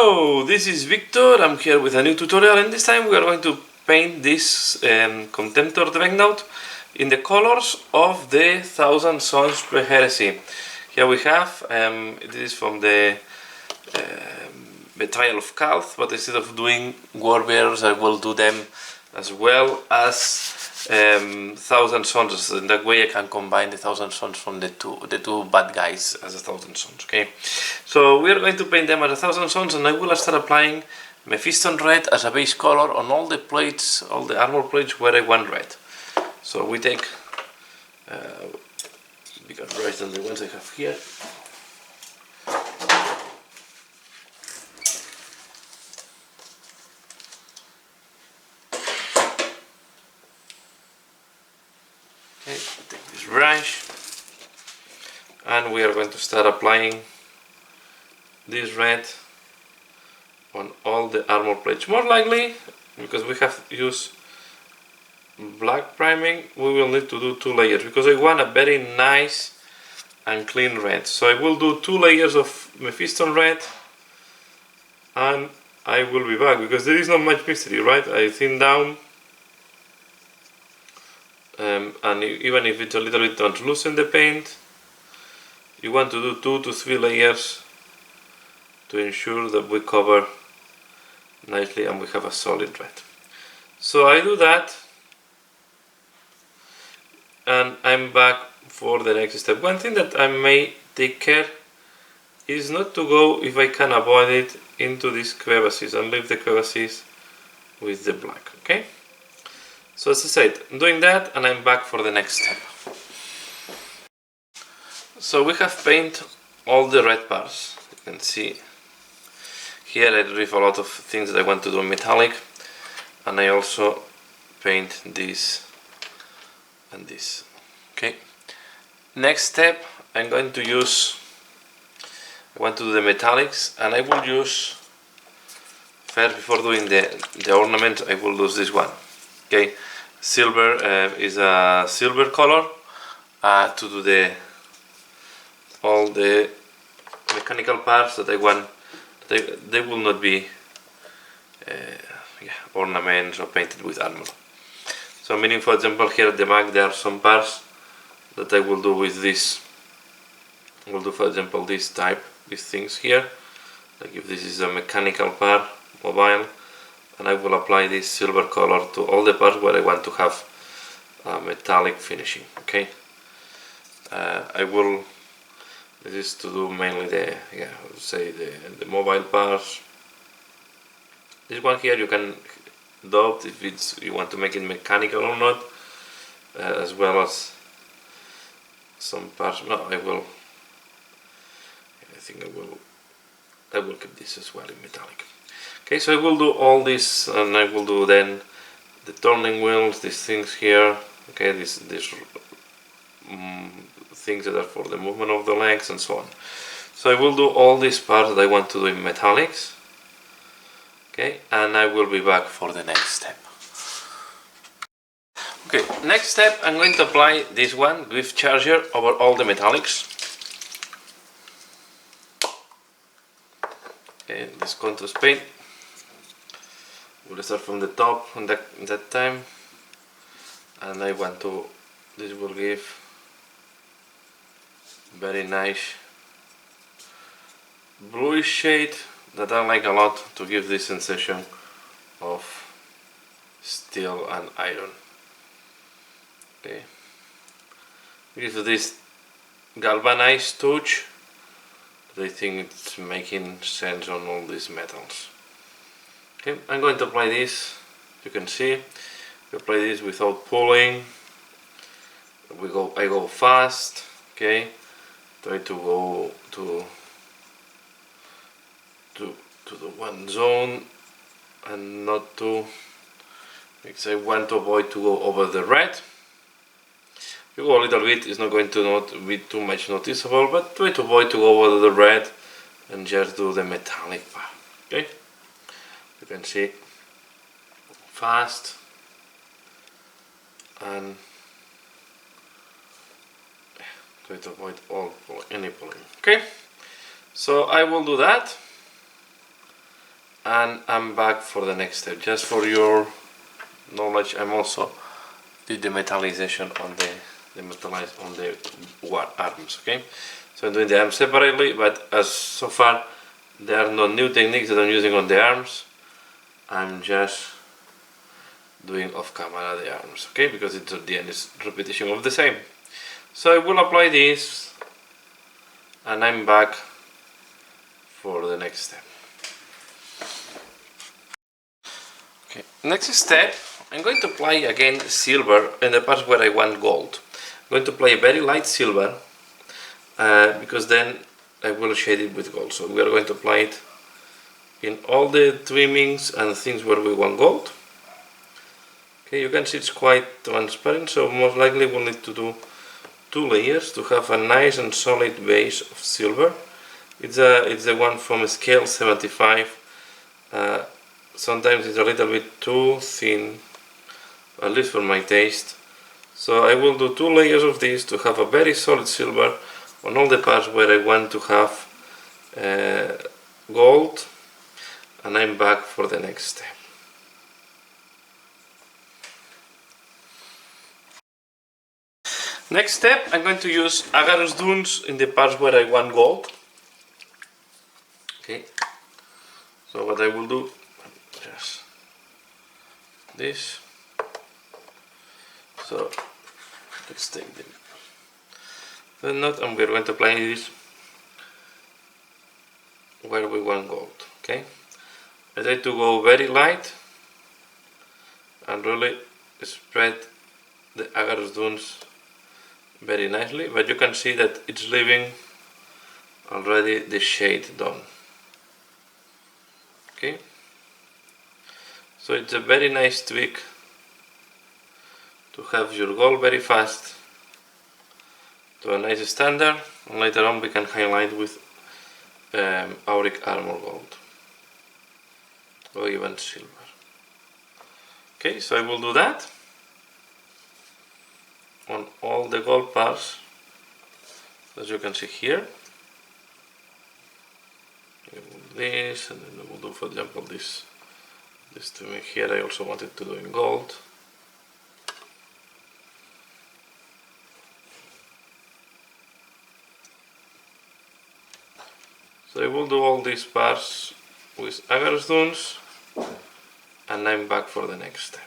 Hello, this is Victor. I'm here with a new tutorial, and this time we are going to paint this Contemptor Dreadnought in the colors of the Thousand Sons Heresy. Here we have, this is from the Betrayal of Calth, but instead of doing warbearers I will do them as well as Thousand Sons. In that way I can combine the Thousand Sons from the two bad guys as a Thousand Sons. Okay, so we are going to paint them as a Thousand Sons, and I will start applying Mephiston red as a base color on all the plates, all the armor plates where I want red. So we take bigger red than the ones I have here. Okay, take this brush, and we are going to start applying this red on all the armor plates. More likely, because we have used black priming, we will need to do 2 layers, because I want a very nice and clean red. So I will do 2 layers of Mephiston red, and I will be back, because there is not much mystery, right? I thin down, and even if it's a little bit translucent, the paint, you want to do 2 to 3 layers to ensure that we cover nicely and we have a solid red. So I do that, and I'm back for the next step. One thing that I may take care is not to go, if I can avoid it, into these crevices, and leave the crevices with the black. Okay, so as I said, I'm doing that, and I'm back for the next step. So we have painted all the red parts. You can see here I leave a lot of things that I want to do metallic, and I also paint this and this. Okay, next step, I'm going to use, I want to do the metallics, and I will use, first before doing the ornament, I will use this one. Okay, silver is a silver color to do all the mechanical parts that I want. They will not be ornaments or painted with armor. So meaning, for example, here at the back there are some parts that I will do with this. I will do, for example, this type, these things here, like if this is a mechanical part, mobile, and I will apply this silver color to all the parts where I want to have metallic finishing. Okay, this is to do mainly the mobile parts. This one here you can doubt if you want to make it mechanical or not, as well as some parts. No, I think I will keep this as well in metallic. Okay, so I will do all this, and I will do then the turning wheels, these things here. Okay, these things that are for the movement of the legs and so on. So I will do all these parts that I want to do in metallics. Okay, and I will be back for the next step. Okay, next step, I'm going to apply this one, Glyph Charger, over all the metallics. Okay, this contrast paint. We'll start from the top on that time, and I want to, this will give very nice bluish shade that I like a lot, to give this sensation of steel and iron. Okay, give this galvanized touch that I think it's making sense on all these metals. Okay, I'm going to apply this. You can see I apply this without pulling. I go fast. Okay, try to go to the one zone, and not to, because I want to avoid to go over the red. If you go a little bit, it's not going to not be too much noticeable, but try to avoid to go over the red and just do the metallic part. Okay, you can see fast, and try to avoid any pulling. Okay, so I will do that. and I'm back for the next step. Just for your knowledge, I'm also did the metallization on the metallized on the arms. Okay, so I'm doing the arms separately, but as so far there are no new techniques that I'm using on the arms. I'm just doing off camera the arms, okay, because it's at the end is repetition of the same. So I will apply this and I'm back for the next step. Okay, next step, I'm going to apply again silver in the parts where I want gold. I'm going to apply very light silver because then I will shade it with gold. So we are going to apply it in all the trimmings and things where we want gold. Okay, you can see it's quite transparent, so most likely we'll need to do 2 layers to have a nice and solid base of silver. It's the one from scale 75. Sometimes it's a little bit too thin, at least for my taste. So I will do 2 layers of this to have a very solid silver on all the parts where I want to have gold, and I'm back for the next step. Next step, I'm going to use agarus dunes in the parts where I want gold. Okay, so what I will do, just this. So let's take the knot and we're going to apply this where we want gold. Okay, I try to go very light and really spread the agarus dunes very nicely, but you can see that it's leaving already the shade done. Okay, so it's a very nice trick to have your gold very fast to a nice standard, and later on we can highlight with auric armor gold or even silver. Okay, so I will do that on all the gold parts, as you can see here. I will do this, and then I will do, for example, this trimming here. I also wanted to do in gold. So I will do all these parts with agarus dunes, and I'm back for the next step.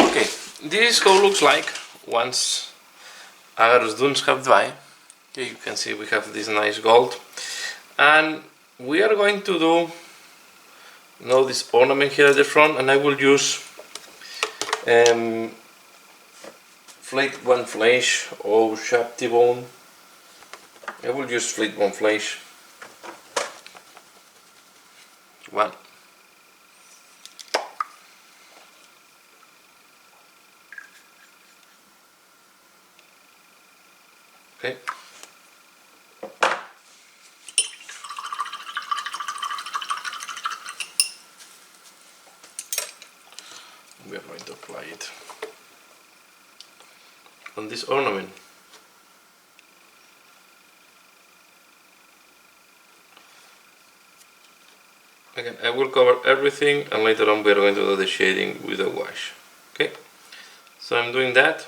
Okay, this is how it looks like once agarus dunes have dry. Okay, you can see we have this nice gold, and we are going to do now this ornament here at the front, and I will use flayed one flesh or sharp T-bone. I will use flayed one flesh. One. Okay. We are going to apply it on this ornament. Again, I will cover everything, and later on we are going to do the shading with a wash. Okay, so I'm doing that,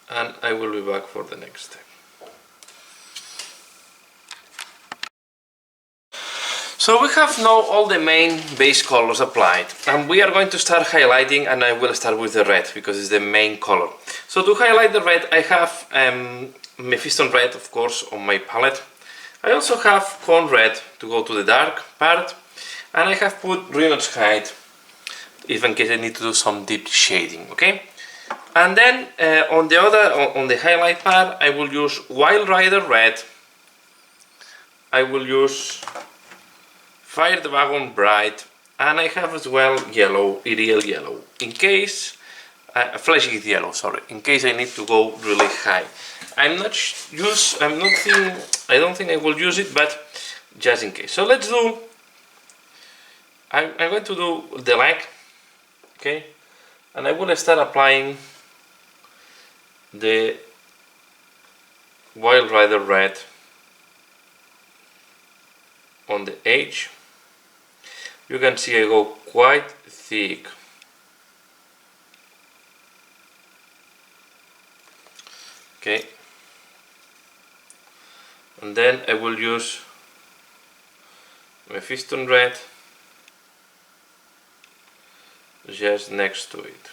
and I will be back for the next step. So we have now all the main base colors applied, and we are going to start highlighting, and I will start with the red because it's the main color. So to highlight the red, I have Mephiston red, of course, on my palette. I also have corn red to go to the dark part, and I have put Reynolds Height if in case I need to do some deep shading. Okay, and then on the highlight part, I will use Wild Rider red. I will use Fire Dragon bright, and I have as well yellow, Iriel yellow, in case flashy with yellow, sorry, in case I need to go really high. I don't think I will use it, but just in case. So let's do, I'm going to do the leg, okay, and I will start applying the Wild Rider red on the edge. You can see I go quite thick. Okay, and then I will use my Piston red just next to it.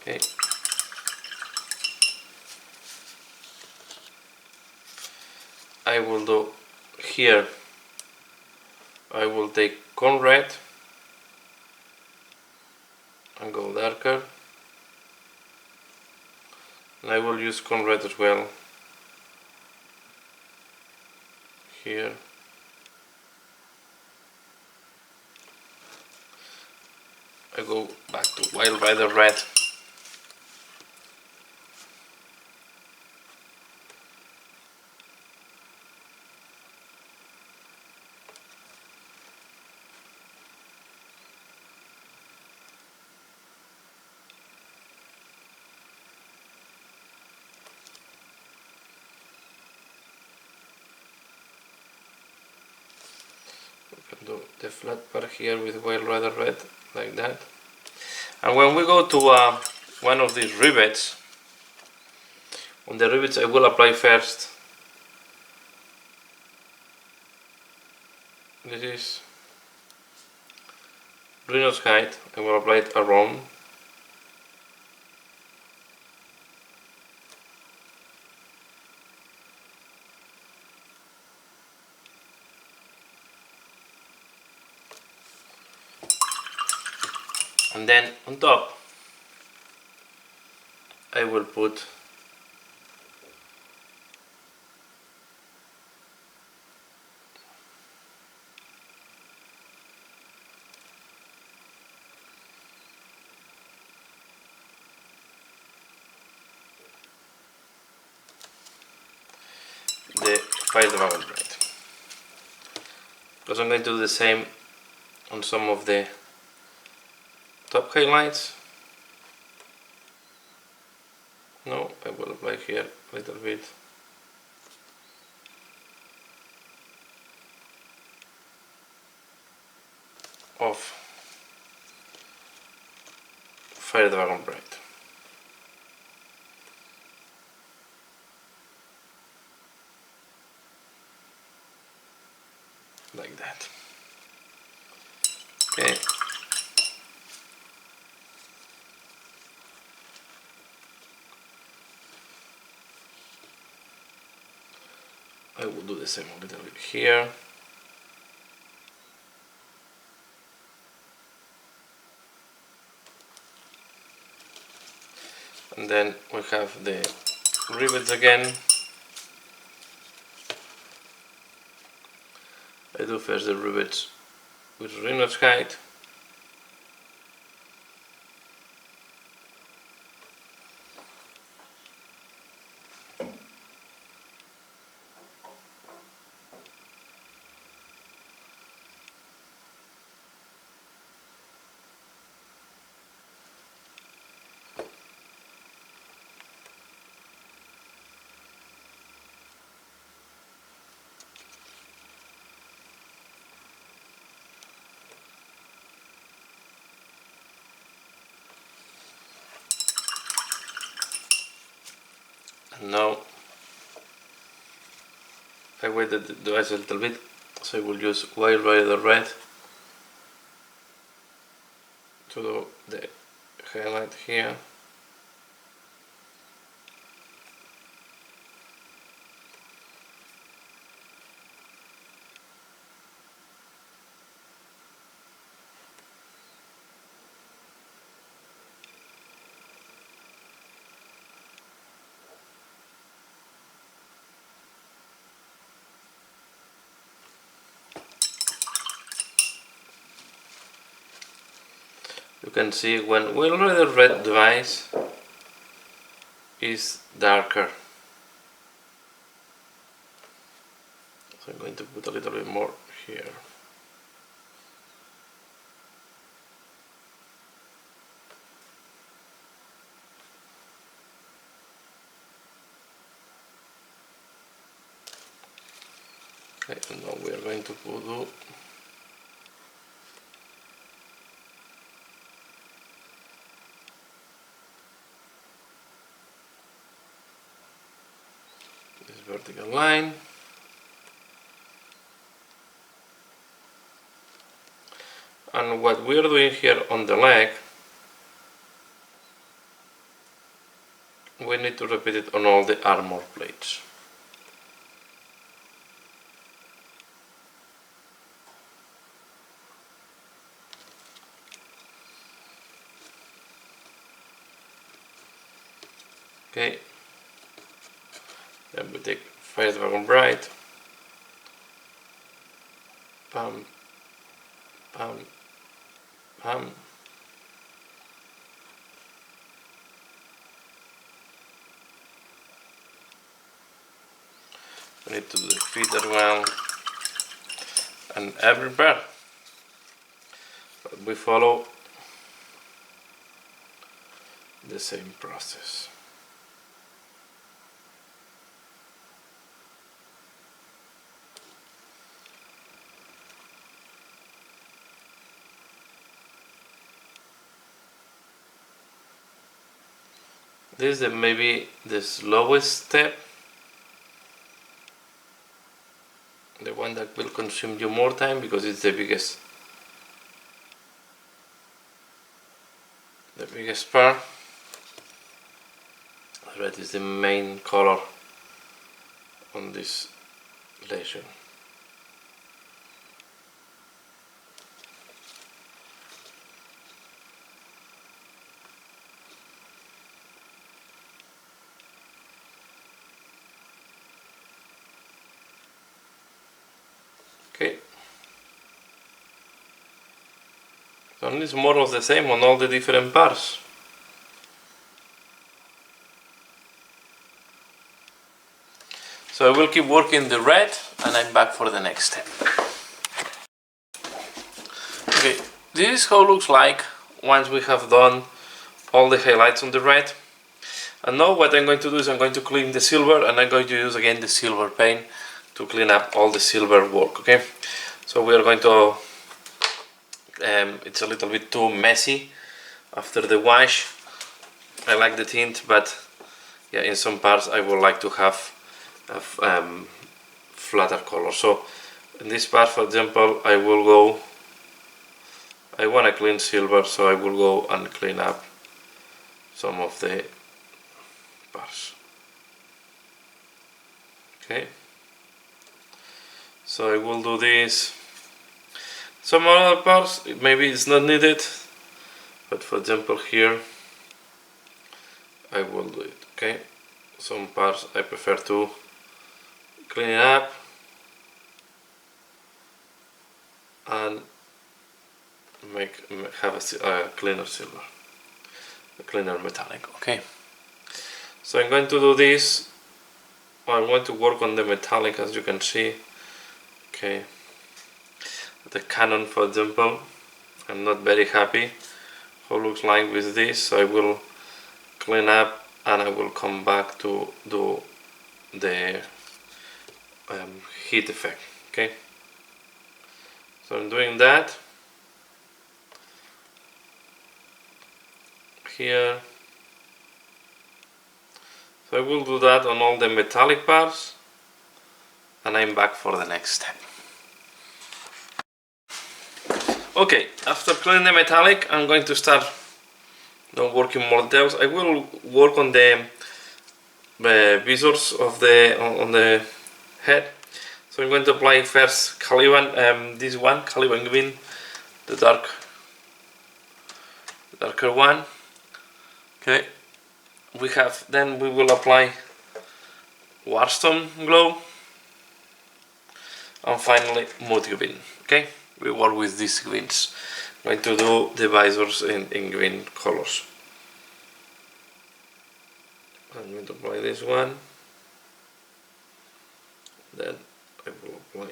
Okay. I will do here, I will take Con red and go darker, and I will use Con red as well here. I go back to Wild Rider red. Do the flat part here with Wild Rider red, like that. And when we go to one of these rivets, on the rivets I will apply first, this is Rhino's height, I will apply it around. And then on top I will put the Fire Dragon red, because I'm going to do the same on some of the top highlights. No, I will apply here a little bit of Fire Dragon red. Like that. Okay. I will do the same a little bit here. And then we have the rivets again. I do first the rivets with Rhino's height. Now I weighted the device a little bit, so I will use Wild Rider red to do the highlight here. you can see when already red device is darker. So I'm going to put a little bit more here. Okay, and now we are going to do this vertical line. And what we are doing here on the leg, we need to repeat it on all the armor plates. Okay, then we take Fire Dragon Bright, pam, pam, pam. We need to do the feet as well, and every pair. But we follow the same process. This is maybe the slowest step, the one that will consume you more time because it's the biggest part. Red is the main color on this lesion. Okay, so it's more of the same on all the different parts. So I will keep working the red and I'm back for the next step. Okay, this is how it looks like once we have done all the highlights on the red. And now what I'm going to do is I'm going to clean the silver, and I'm going to use again the silver paint to clean up all the silver work. Okay, so we are going to it's a little bit too messy after the wash. I like the tint, but yeah, in some parts I would like to have a flatter color. So in this part, for example, I want to clean silver, so I will go and clean up some of the parts. Okay, so I will do this. Some other parts maybe it's not needed, but for example here I will do it. Okay, some parts I prefer to clean it up and have a cleaner silver, a cleaner metallic. Okay, so I'm going to do this. I'm going to work on the metallic, as you can see. Okay, the cannon, for example, I'm not very happy how it looks like with this, so I will clean up and I will come back to do the heat effect. Okay, so I'm doing that here. So I will do that on all the metallic parts and I'm back for the next step. Okay, after cleaning the metallic, I'm going to start working more details. I will work on the visors of on the head. So I'm going to apply first Caliban, this one, Caliban Green, the darker one. Okay, then we will apply Warstone Glow, and finally Mood Green. Okay, we work with these greens. I'm going to do the visors in green colors. I'm going to apply this one, then I will apply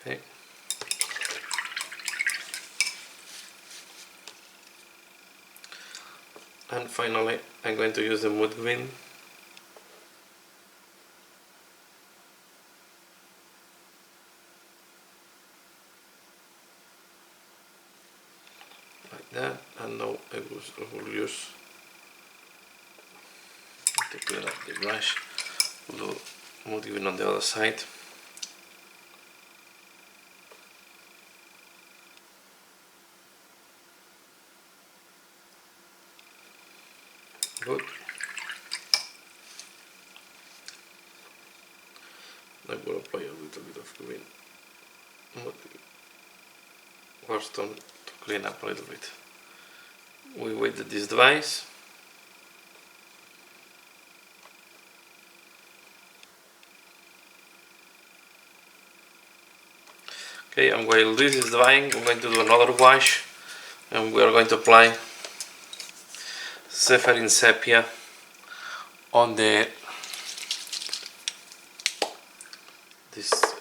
okay. And finally I'm going to use the mood green like that, and now I will use to clean up the brush, do mood green on the other side. Good. I will apply a little bit of green Warston to clean up a little bit. We wait this device. Okay, and while this is drying, I'm going to do another wash, and we are going to apply Zephyrin Sepia on this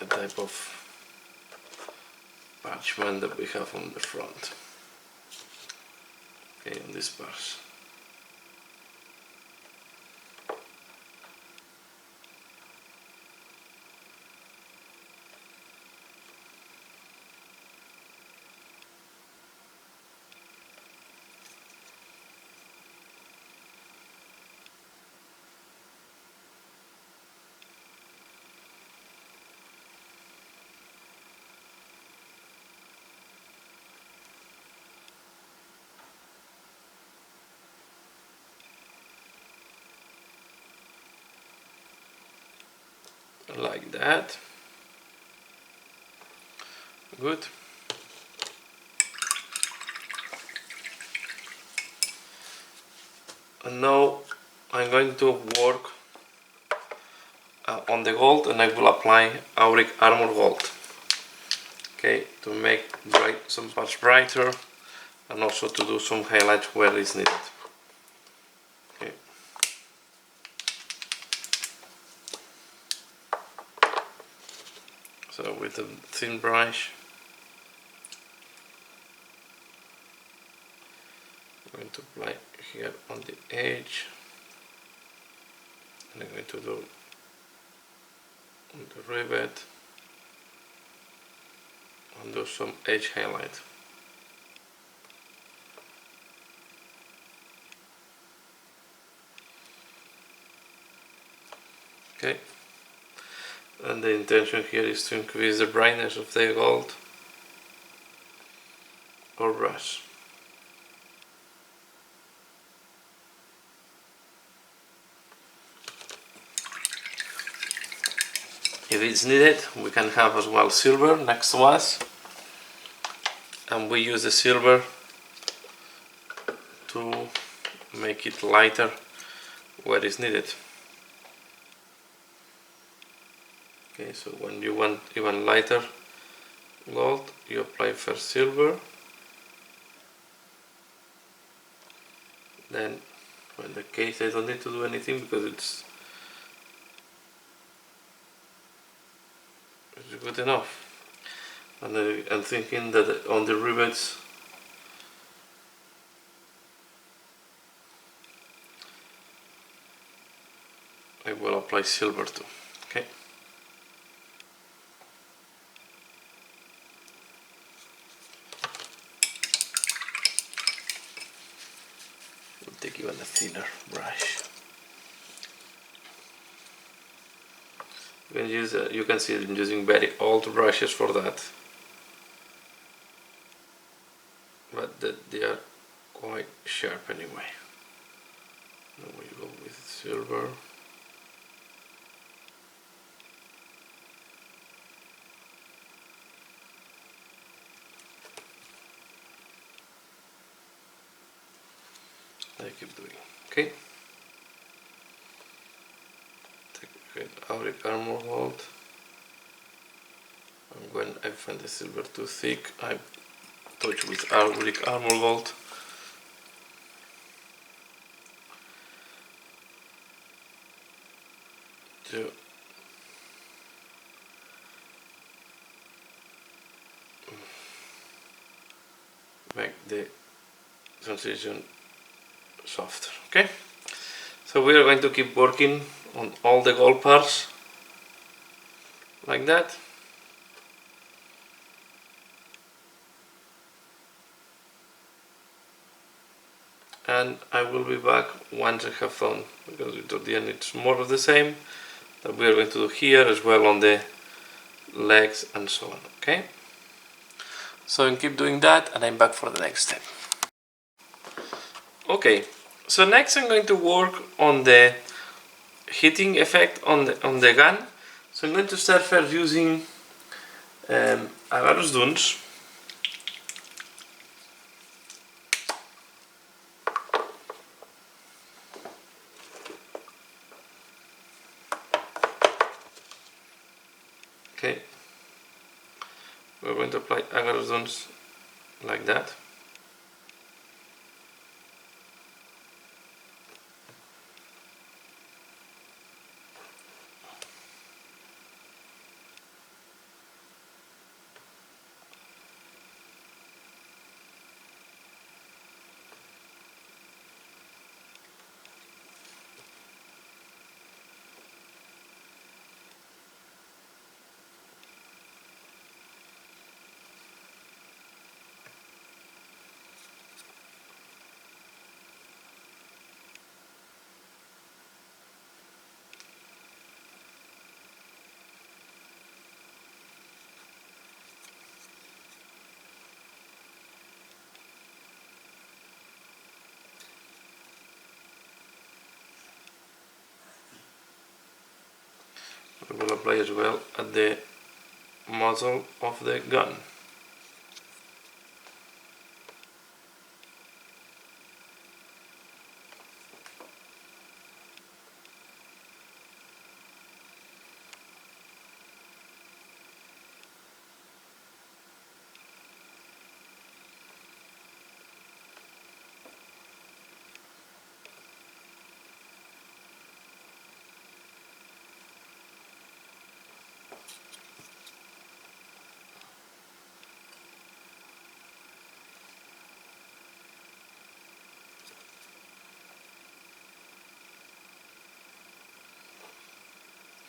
type of parchment that we have on the front. Okay, on this part. Like that. Good. And now I'm going to work on the gold, and I will apply Auric Armor Gold. Okay, to make some parts brighter, and also to do some highlights where it's needed. Okay. So with a thin brush, I'm going to apply here on the edge, and I'm going to do on the rivet, and do some edge highlight. Okay, and the intention here is to increase the brightness of the gold or brush. If it's needed, we can have as well silver next to us, and we use the silver to make it lighter where it's needed. Okay, so when you want even lighter gold, you apply first silver, then in the case I don't need to do anything because it's good enough. And I'm thinking that on the rivets I will apply silver too. Okay. We'll take even a thinner brush. You can use you can see I'm using very old brushes for that, but they are quite sharp anyway. Now we go with silver. I keep doing. Okay. Take auric armor hold. And when I find the silver too thick, I touch with auric armor gold. To make the transition softer. Okay, so we are going to keep working on all the gold parts like that. And I will be back once I have found, because at the end it's more of the same that we are going to do here as well on the legs and so on. Okay, so I keep doing that and I'm back for the next step. Okay, so next I'm going to work on the hitting effect on the gun. So I'm going to start first using Agarus Dunes. Okay, we're going to apply Agarus Dunes like that. We will apply as well at the muzzle of the gun.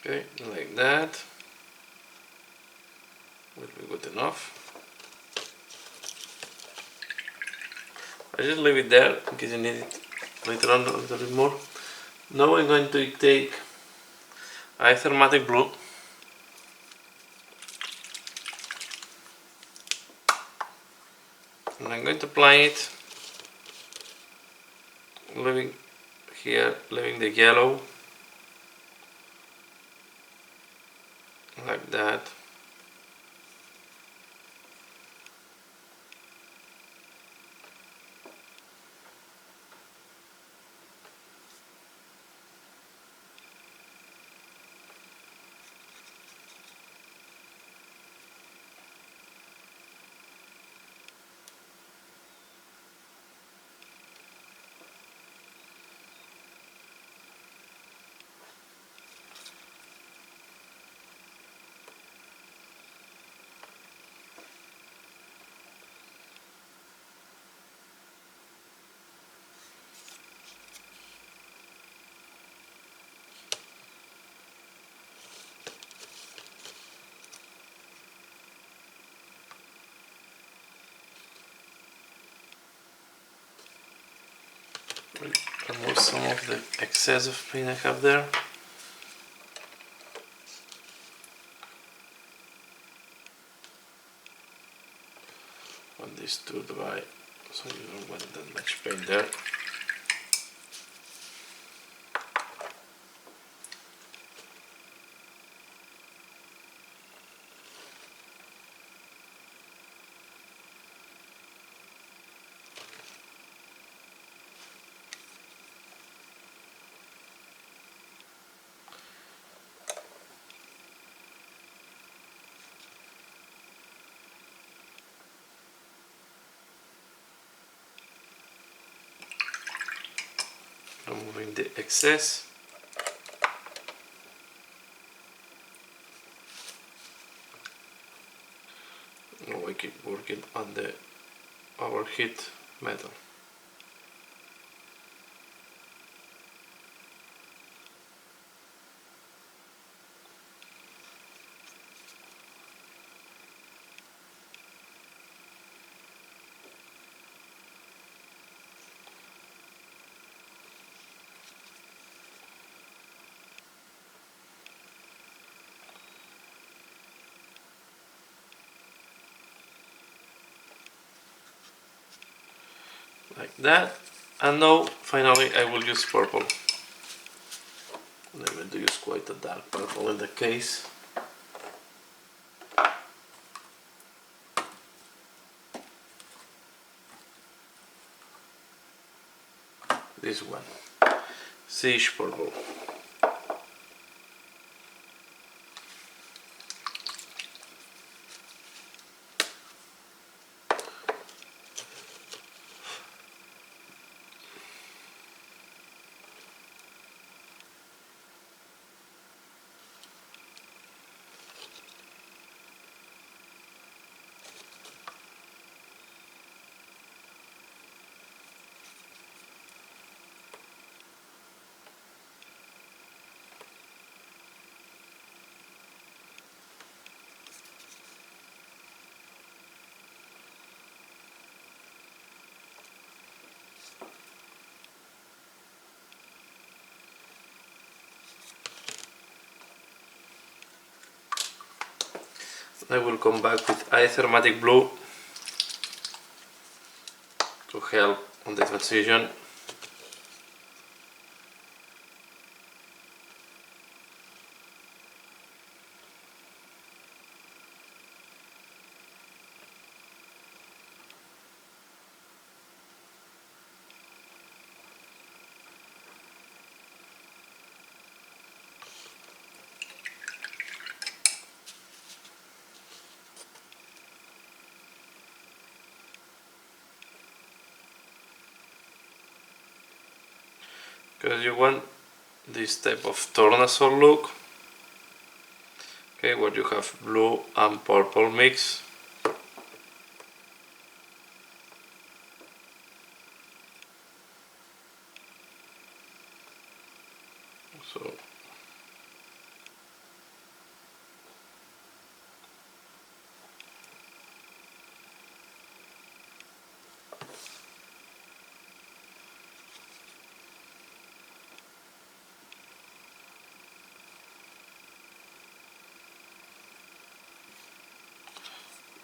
Okay, like that. Will be good enough. I just leave it there in case you need it later on a little bit more. Now I'm going to take Thermatic Blue. And I'm going to apply it, leaving here, leaving the yellow like that. Remove some of the excess of paint I have there. Want this to dry so you don't want that much paint there. removing the excess. Now we keep working on our heat metal. Like that, and now finally I will use purple. I'm going to use quite a dark purple in the case. This one, Siege Purple. I will come back with Aethermatic Blue to help on the transition. Because you want this type of tornasol look, okay, where you have blue and purple mix. So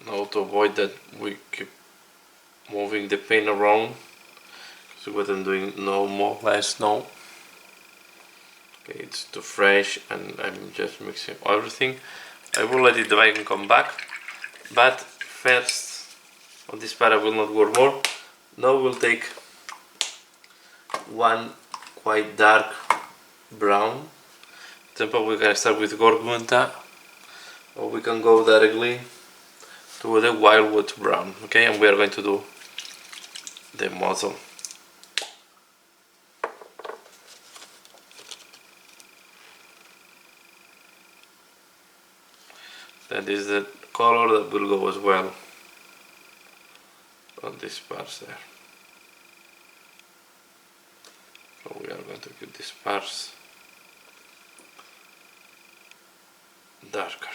now to avoid that we keep moving the paint around, so what I'm doing no more less now. Okay, it's too fresh and I'm just mixing everything. I will let it dry and come back, but first on this part I will not work more. Now we'll take one quite dark brown. For example, we can start with Gorgunta, or we can go directly to the Wildwood brown, okay, and we are going to do the muzzle. That is the color that will go as well on this parts there. So we are going to keep these parts darker.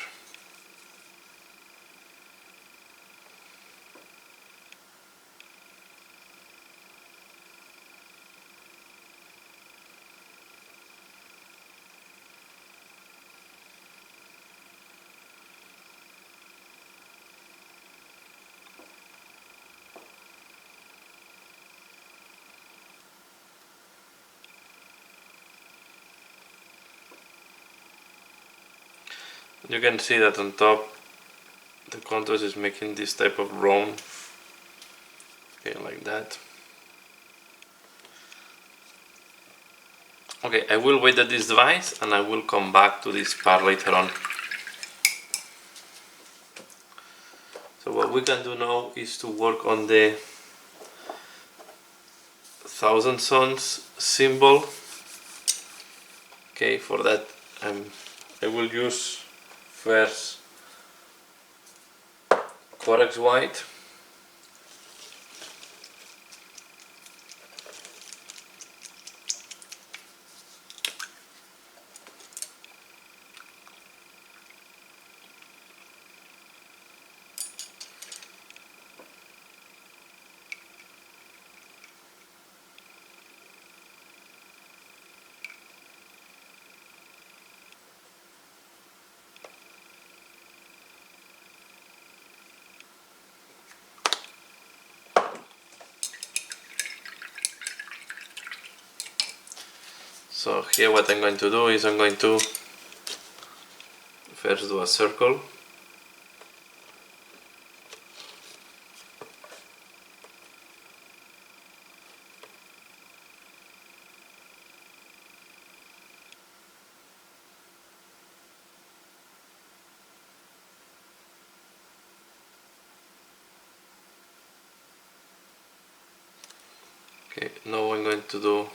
You can see that on top the contrast is making this type of brown, okay, like that. Okay, I will wait that this dries and I will come back to this part later on. So what we can do now is to work on the Thousand Suns symbol. Okay, for that I will use first Corex White. So here what I'm going to do is I'm going to first do a circle. Okay, now I'm going to do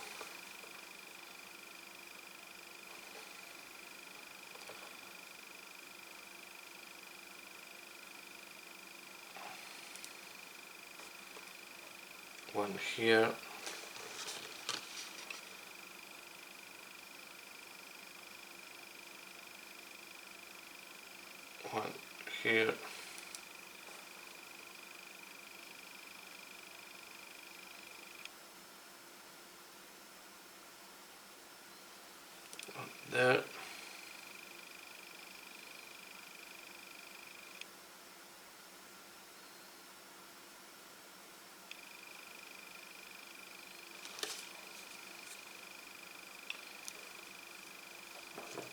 one here, one here, one there,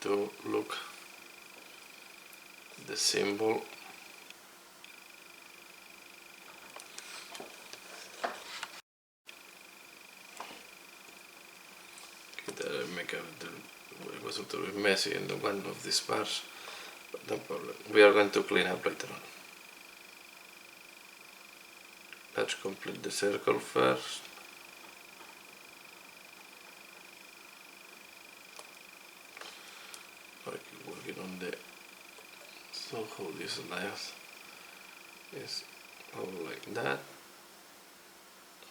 to look the symbol. That make it was a little bit messy in the one of these parts, but no problem. We are going to clean up later on. Let's complete the circle first. I keep working on the so how this lines is all like that.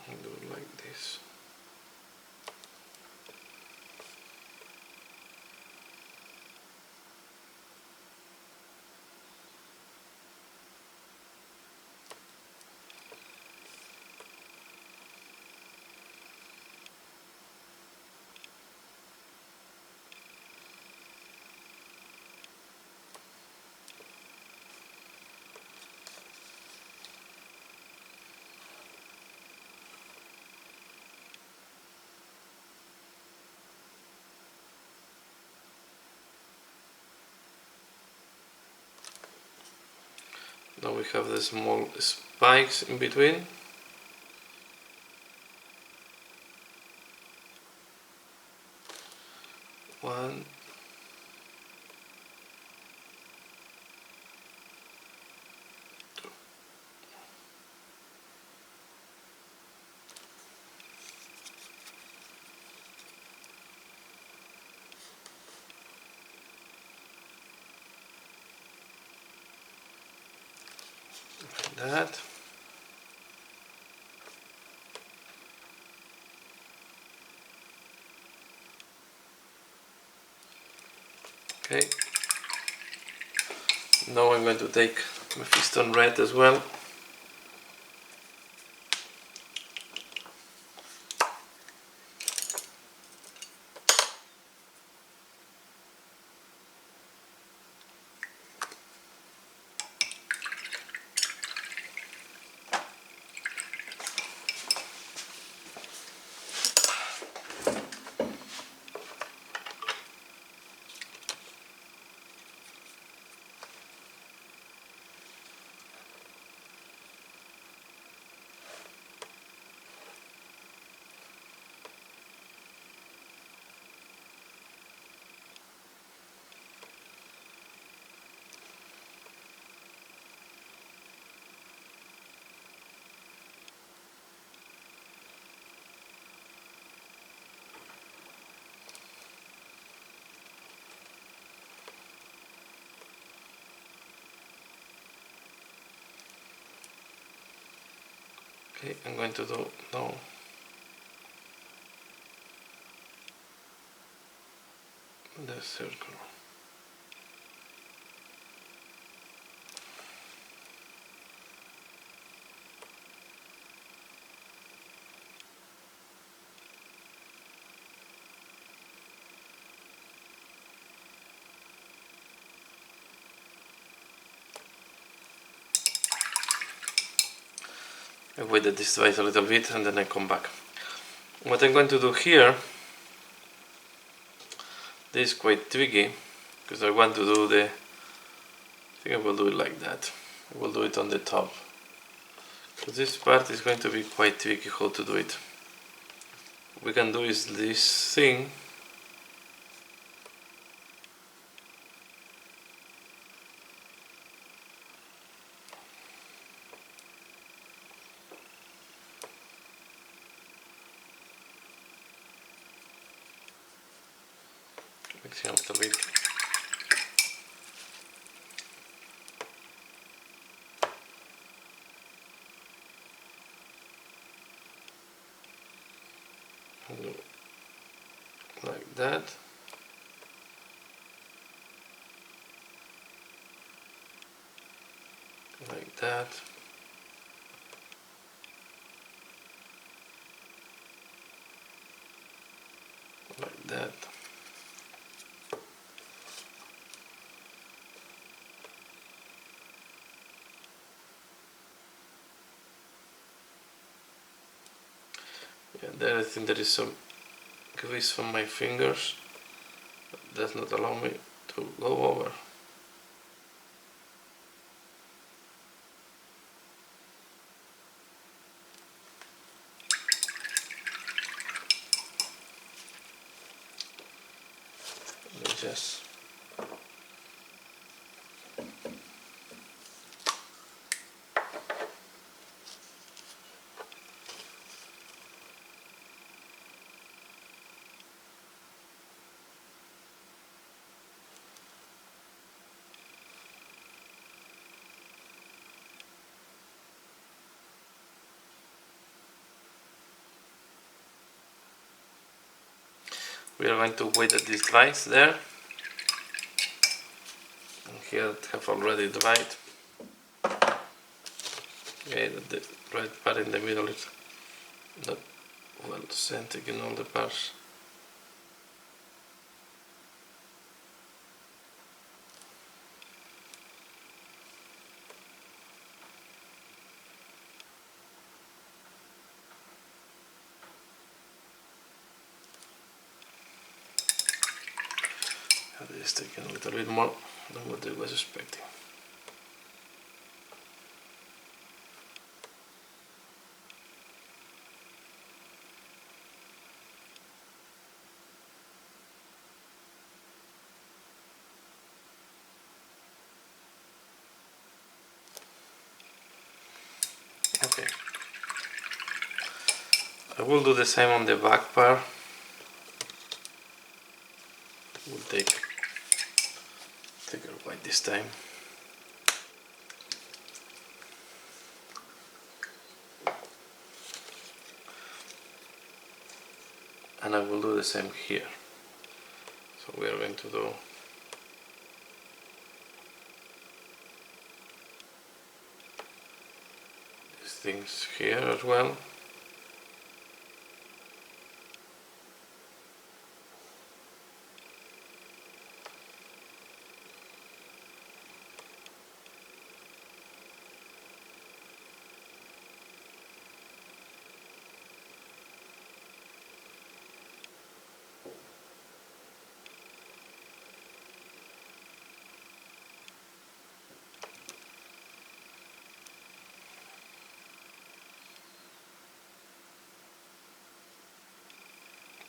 And do it like this. Now we have the small spikes in between. One, two. Like that. Okay. Now I'm going to take Mephiston Red as well. Okay, I'm going to do now the circle. I waited this device a little bit and then I come back. What I'm going to do here, this is quite tricky because I want to do the, I think I will do it like that. I will do it on the top. So this part is going to be quite tricky how to do it. What we can do is this thing. Mixing up a bit. Like that. Like that. Like that. Yeah, there I think there is some grease from my fingers that does not allow me to go over. Let me just we are going to wait at this device there. And here I have already divided. Okay, the red part in the middle is not well centered in all the parts. This is taking a little bit more than what I was expecting. Okay. I will do the same on the back part. We'll take thicker white this time. And I will do the same here. So we are going to do these things here as well.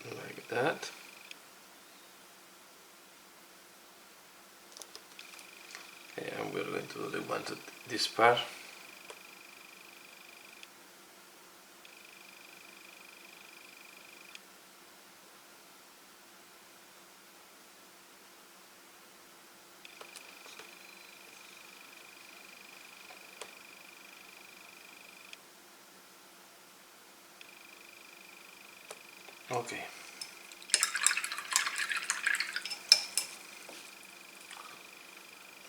Like that. Okay, and we're going to do the one to this part. Okay.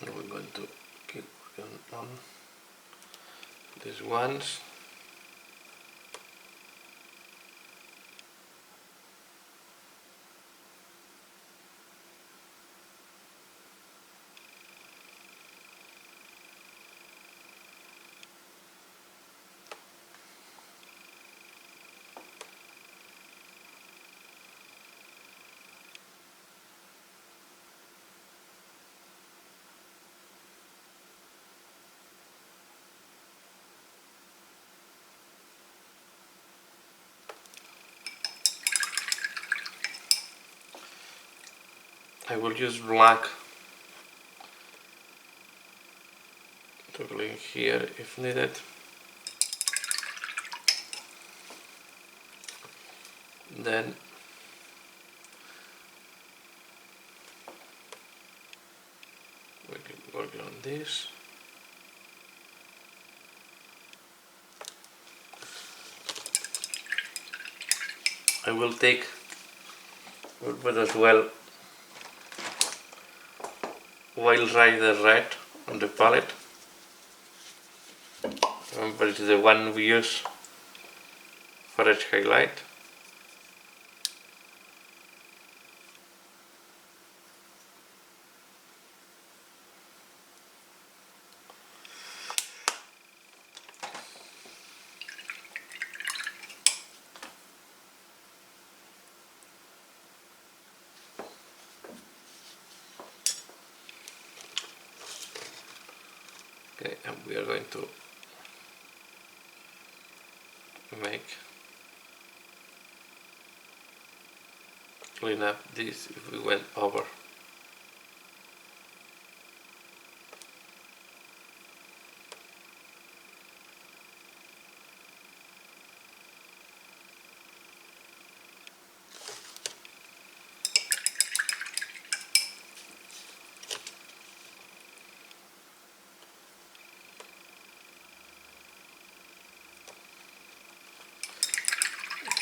We're going to keep working on these ones. I will use black to glue here if needed. Then we keep working on this. I will take a little bit as well Wild Rider Red on the palette. Remember, it's the one we use for edge highlight. Okay, and we are going to clean up this if we went over.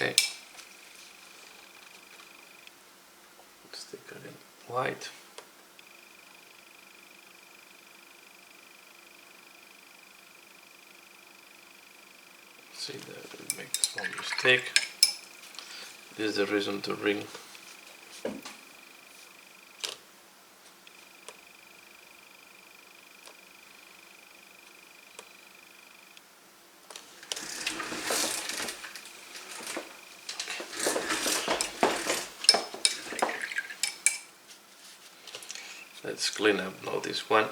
Okay, sticker in white. See that we make a small mistake. This is the reason to ring. Let's clean up now this one.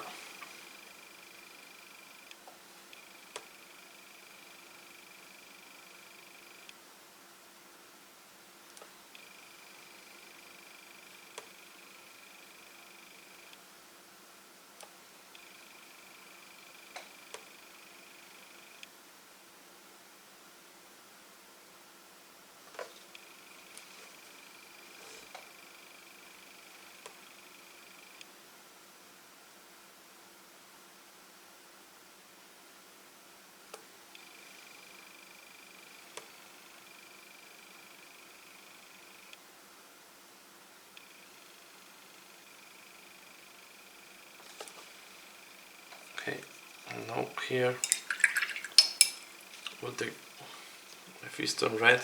Okay, and now here we'll take a Piston Red.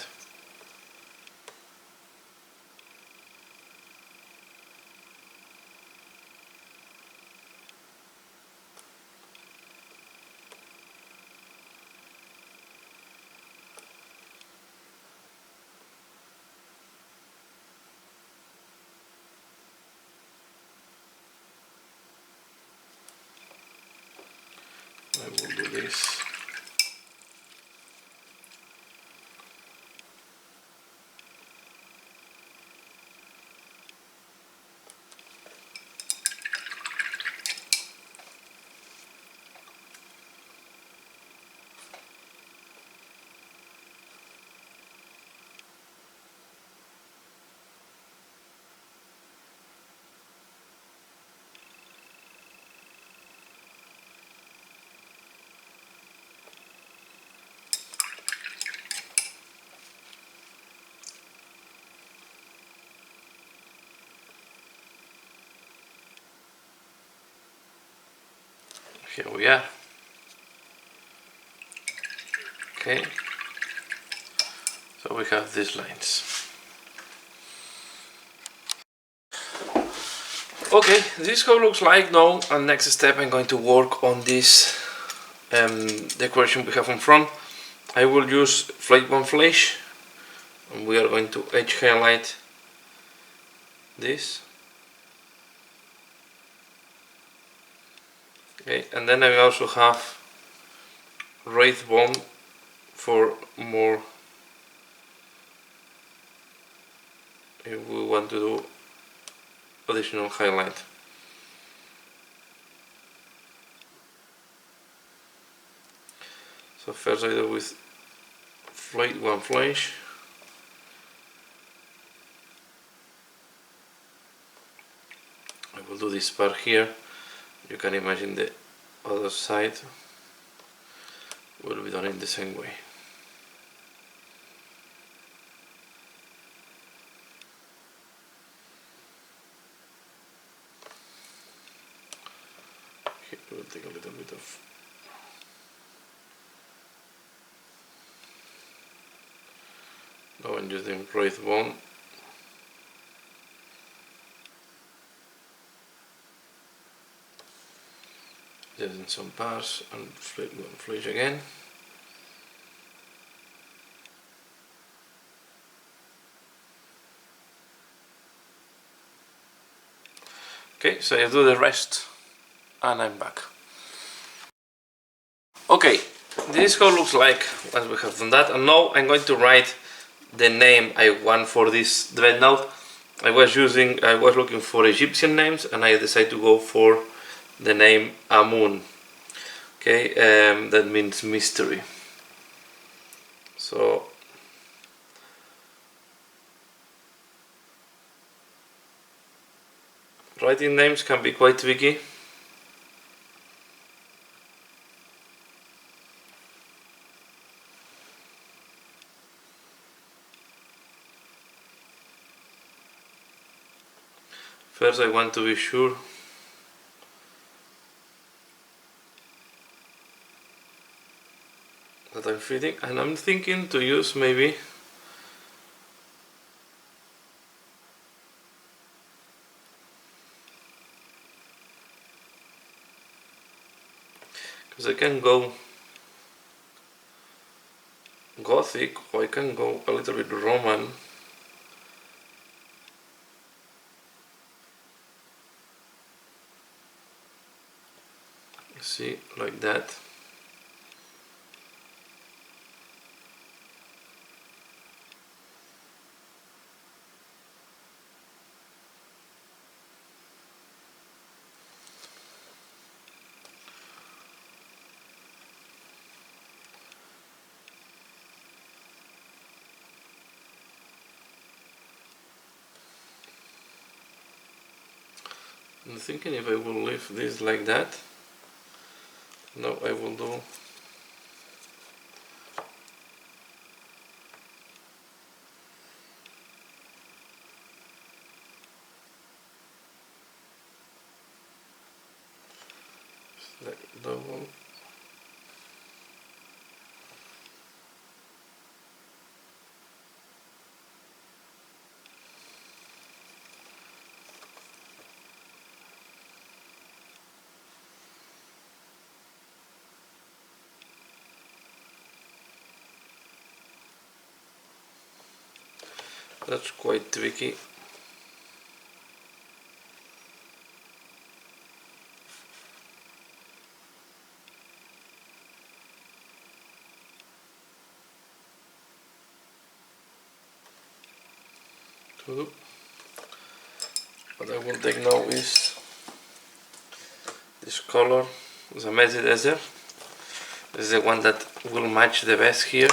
I will do this. Here we are. Okay, so we have these lines. Okay, this is how it looks like now, and next step I'm going to work on this decoration we have in front. I will use Flake One Flash, and we are going to edge highlight this. Okay, and then I also have Wraith Bone for more if we want to do additional highlight. So first I do with Flake One Flash. I will do this part here. You can imagine the other side will be done in the same way. Okay, we'll take a little bit of now I'm using Wraith Bone. Just in some parts and Flake One Flash again. Okay, so I do the rest and I'm back. Okay, this is how it looks like once we have done that, and now I'm going to write the name I want for this dreadnought. I was looking for Egyptian names, and I decided to go for the name Amun. Okay, that means mystery. So writing names can be quite tricky. First I want to be sure that I'm fitting, and I'm thinking to use maybe because I can go Gothic or I can go a little bit Roman. See, like that. I'm thinking if I will leave this like that. No, I will do like double. That's quite tricky. To do. What I will take now is this color, the Messy Desert. This is the one that will match the best here.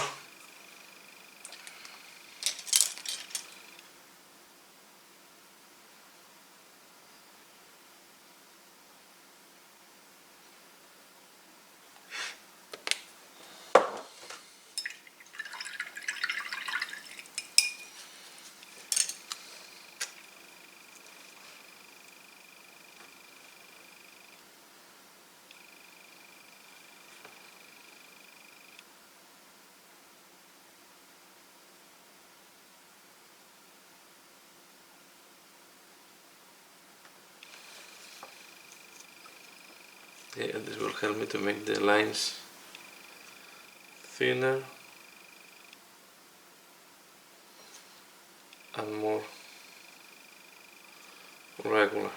Okay, and this will help me to make the lines thinner and more regular.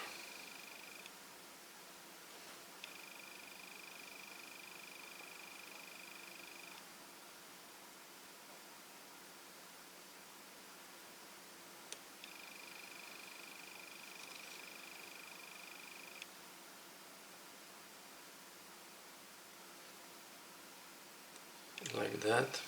Like that.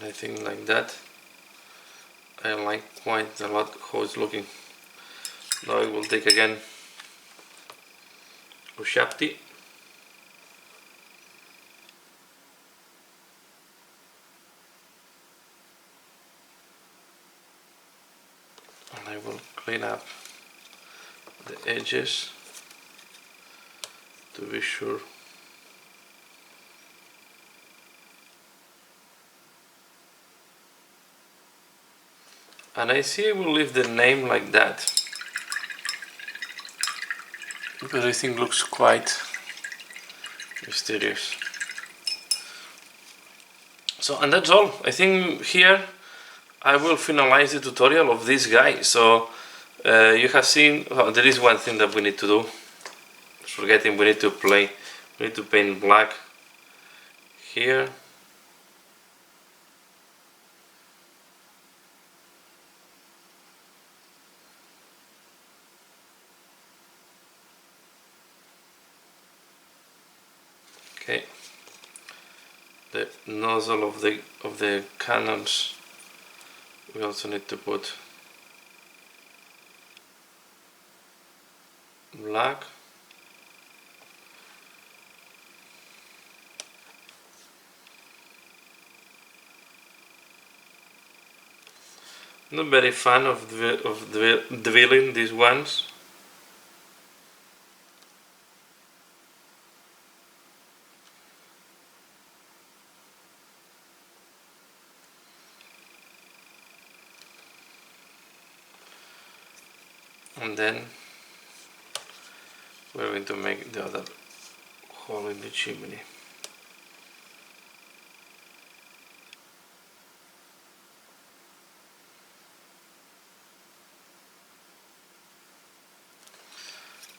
I think like that I like quite a lot how it's looking. Now I will take again Ushapti and I will clean up the edges to be sure. And I see I will leave the name like that because I think it looks quite mysterious. So, and that's all. I think here I will finalize the tutorial of this guy. So you have seen, well, there is one thing that we need to do. Forgetting, we need to paint black here. Okay. The nozzle of the cannons, we also need to put black. Not very fan of drilling these ones. And then we're going to make the other hole in the chimney.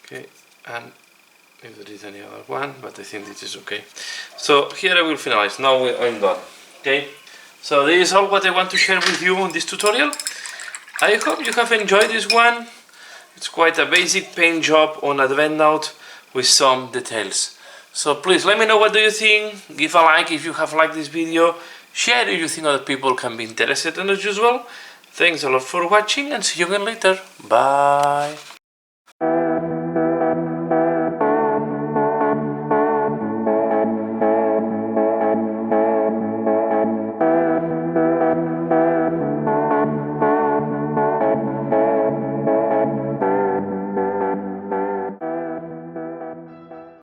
Okay, and if there is any other one, but I think this is okay. So here I will finalize. Now I'm done. Okay, so this is all what I want to share with you in this tutorial. I hope you have enjoyed this one. It's quite a basic paint job on a Dreadnought with some details. So please let me know what do you think. Give a like if you have liked this video. Share if you think other people can be interested in it as well. Thanks a lot for watching and see you again later. Bye.